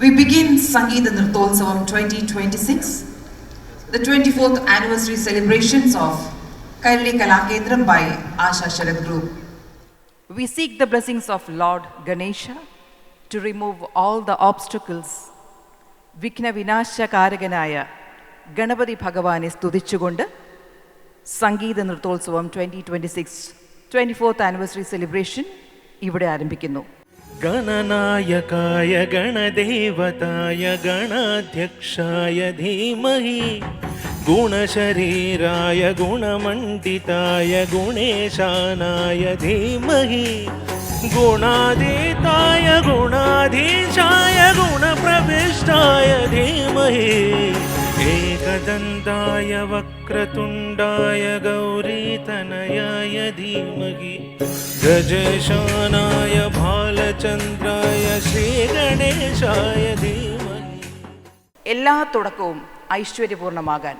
We begin Sangeeta Nirtholsavam 2026, the 24th anniversary celebrations of Kairali Kalakendram by Asha Sharad Group. We seek the blessings of Lord Ganesha to remove all the obstacles. Vikna Vinasha Karaganaya Ganapati Bhagavane Studichugonda Sangeeta Nirtholsavam 2026 24th anniversary celebration ഇവിടെ ആരംഭിക്കുന്നു. गणनायकाय गणदेवताय गणाध्यक्षाय धीमहि गुणशरीराय गुणमण्डिताय गुणेशानाय धीमहि गुणातीताय गुणाधीशाय गुणप्रविष्टाय धीमहि एकदन्ताय वक्रतुण्डाय गौरीतनयाय धीमहि गजेशानाय भालचन्द्राय श्रीगणेशाय धीमहि. എല്ലാ തുടക്കവും ഐശ്വര്യപൂർണ്ണമാകാൻ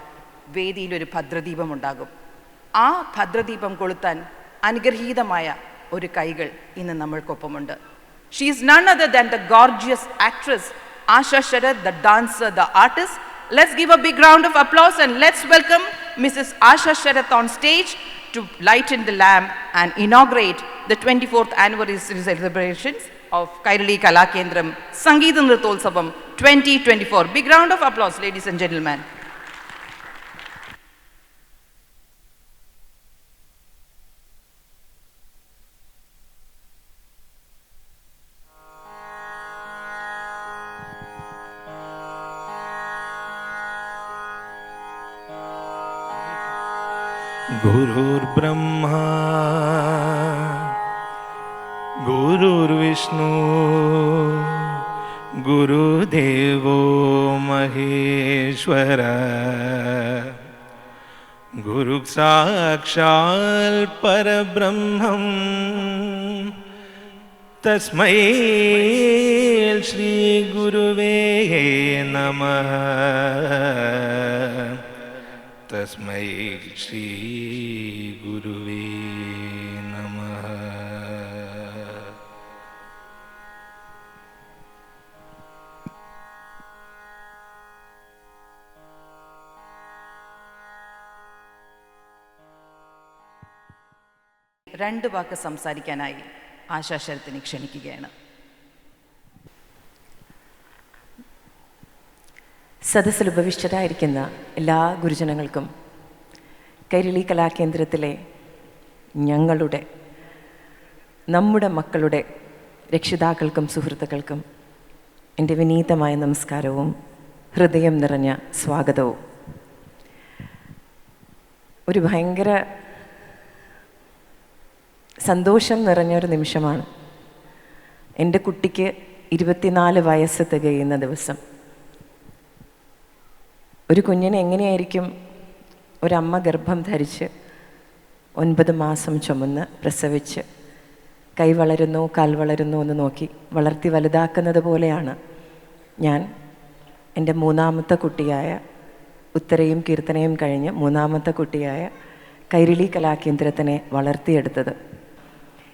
വേദിയിലൊരു ഭദ്രദീപമുണ്ടാകും. ആ ഭദ്രദീപം കൊളുത്താൻ അനുഗ്രഹീതമായ ഒരു കൈകൾ ഇന്ന് നമ്മൾക്കൊപ്പമുണ്ട്. She is none other than the gorgeous actress Asha Sharad, the dancer, the artist. Let's give a big round of applause and let's welcome Mrs. Asha Sharad on stage to lighten the lamp and inaugurate the 24th anniversary celebrations of Kairali Kalakendram Sangeeta Nirtholsavam 2024. Big round of applause, ladies and gentlemen. गुरुर्ब्रह्मा गुरुर्विष्णु गुरुदेवो महेश्वर गुरुसाक्षात् परब्रह्मं तस्मै श्री गुरुवे नमः तस्मै श्री गुरुवे नमः. രണ്ട് വാക്ക് സംസാരിക്കാനായി ആശാ ശരത്തിനെ ക്ഷണിക്കുകയാണ്. സദസ്സിൽ ഉപവിഷ്ടരായിരിക്കുന്ന എല്ലാ ഗുരുജനങ്ങൾക്കും കൈരളി കലാകേന്ദ്രത്തിലെ നമ്മുടെ മക്കളുടെ രക്ഷിതാക്കൾക്കും സുഹൃത്തുക്കൾക്കും എൻ്റെ വിനീതമായ നമസ്കാരവും ഹൃദയം നിറഞ്ഞ സ്വാഗതവും. ഒരു ഭയങ്കര സന്തോഷം നിറഞ്ഞൊരു നിമിഷമാണ്. എൻ്റെ കുട്ടിക്ക് 24 വയസ്സ് തികയുന്ന ദിവസം. ഒരു കുഞ്ഞിനെ എങ്ങനെയായിരിക്കും ഒരമ്മ ഗർഭം ധരിച്ച് 9 മാസം ചുമന്ന് പ്രസവിച്ച് കൈ വളരുന്നോ കാൽ വളരുന്നോ എന്ന് നോക്കി വളർത്തി വലുതാക്കുന്നത് പോലെയാണ് ഞാൻ എൻ്റെ മൂന്നാമത്തെ കുട്ടിയായ ഉത്തരയും കീർത്തനയും കഴിഞ്ഞ് മൂന്നാമത്തെ കുട്ടിയായ കൈരളി കലാകേന്ദ്രത്തിനെ വളർത്തിയെടുത്തത്.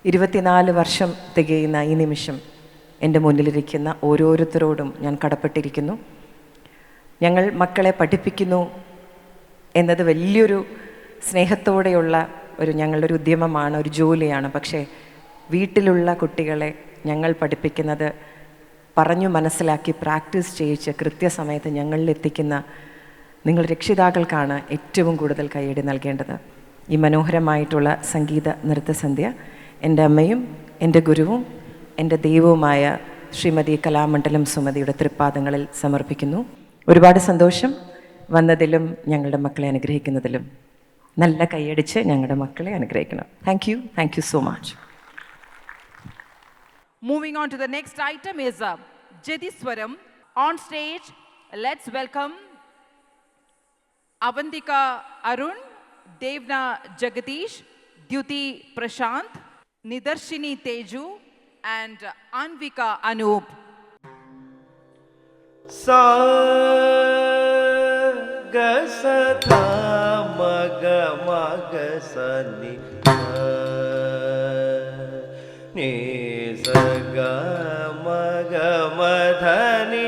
24 വർഷം തികയുന്ന ഈ നിമിഷം എൻ്റെ മുന്നിലിരിക്കുന്ന ഓരോരുത്തരോടും ഞാൻ കടപ്പെട്ടിരിക്കുന്നു. ഞങ്ങൾ മക്കളെ പഠിപ്പിക്കുന്നു എന്നത് വലിയൊരു സ്നേഹത്തോടെയുള്ള ഞങ്ങളുടെ ഒരു ഉദ്യമമാണ്, ഒരു ജോലിയാണ്. പക്ഷേ വീട്ടിലുള്ള കുട്ടികളെ ഞങ്ങൾ പഠിപ്പിക്കുന്നത് പറഞ്ഞു മനസ്സിലാക്കി പ്രാക്ടീസ് ചെയ്യിച്ച് കൃത്യസമയത്ത് ഞങ്ങളിലെത്തിക്കുന്ന നിങ്ങൾ രക്ഷിതാക്കൾക്കാണ് ഏറ്റവും കൂടുതൽ കയ്യടി നൽകേണ്ടത്. ഈ മനോഹരമായിട്ടുള്ള സംഗീത നൃത്തസന്ധ്യ എൻ്റെ അമ്മയും എൻ്റെ ഗുരുവും എൻ്റെ ദൈവവുമായ ശ്രീമതി കലാമണ്ഡലം സുമതിയുടെ തൃപ്പാദങ്ങളിൽ സമർപ്പിക്കുന്നു. ഒരുപാട് സന്തോഷം വന്നതിലും ഞങ്ങളുടെ മക്കളെ അനുഗ്രഹിക്കുന്നതിലും. നല്ല കൈയടിച്ച് ഞങ്ങളുടെ മക്കളെ അനുഗ്രഹിക്കണം. Thank you so much. Moving on to the next item is Jadiswaram. On stage, let's welcome Avantika Arun, Devna Jagadish, Dyuti Prashant, Nidarshini Teju and Anvika Anup. Sa ga sa tha ma ga sa ni ni sa ga ma dha ni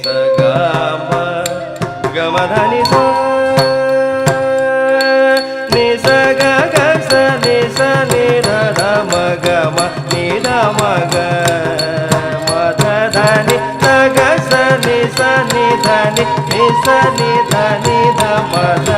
ಸ ಗ ಮ ಗ ಮ ಧ ನಿ ಸ ನಿ ಸ ಗ ಗ ಸ ನಿ ಸ ನಿ ಧ ಧ ಮ ಗ ಮ ನಿ ಧ ಮ ಗ ಮ ಧ ಧ ನಿ ಸ ಗ ಸ ನಿ ಸ ನಿ ಧ ನಿ ನಿ ಸ ನಿ ಧ ನಿ ಧ ಮ ಧ